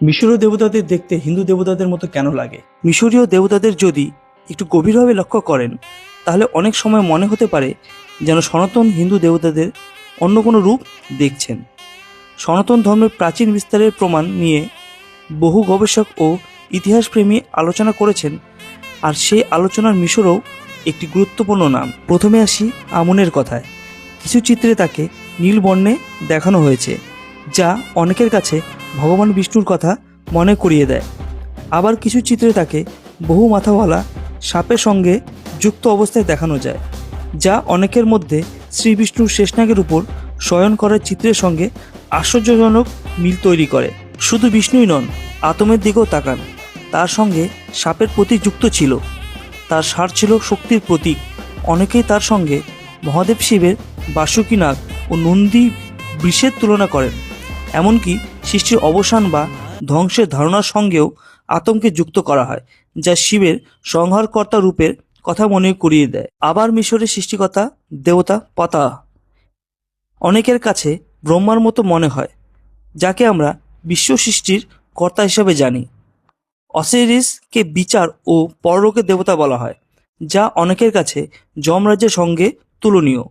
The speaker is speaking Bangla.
মিশরীয় দেবতাদের দেখতে হিন্দু দেবতাদের মতো কেন লাগে? মিশরীয় দেবতাদের যদি একটু গভীরভাবে লক্ষ্য করেন তাহলে অনেক সময় মনে হতে পারে যেন সনাতন হিন্দু দেবতাদের অন্য কোনো রূপ দেখছেন। সনাতন ধর্মের প্রাচীন বিস্তারের প্রমাণ নিয়ে বহু গবেষক ও ইতিহাসপ্রেমী আলোচনা করেছেন, আর সেই আলোচনার মিশরও একটি গুরুত্বপূর্ণ নাম। প্রথমে আসি আমনের কথায়। কিছু চিত্রে তাকে নীল বর্ণে দেখানো হয়েছে, যা অনেকের কাছে ভগবান বিষ্ণুর কথা মনে করিয়ে দেয়। আবার কিছু চিত্রে তাকে বহু মাথাওয়ালা সাপের সঙ্গে যুক্ত অবস্থায় দেখানো যায়, যা অনেকের মধ্যে শ্রী বিষ্ণুর শেষনাগের উপর শয়ন করার চিত্রের সঙ্গে আশ্চর্যজনক মিল তৈরি করে। শুধু বিষ্ণুই নন, আতমের দিকেও তাকান, তার সঙ্গে সাপের প্রতীক যুক্ত ছিল। তার ষাঁড় ছিল শক্তির প্রতীক। অনেকেই তার সঙ্গে মহাদেব শিবের বাসুকী নাগ ও নন্দী বৃষের তুলনা করেন। এমনকি সৃষ্টির অবসান বা ধ্বংসের ধারণার সঙ্গেও আতমকে যুক্ত করা হয়, যা শিবের সংহারকর্তা রূপের কথা মনে করিয়ে দেয়। আবার মিশরের সৃষ্টিকর্তা দেবতা পতা অনেকের কাছে ব্রহ্মার মতো মনে হয়, যাকে আমরা বিশ্ব সৃষ্টির কর্তা হিসাবে জানি। অসিরিসকে বিচার ও পরলোকের দেবতা বলা হয়, যা অনেকের কাছে যমরাজ্যের সঙ্গে তুলনীয়।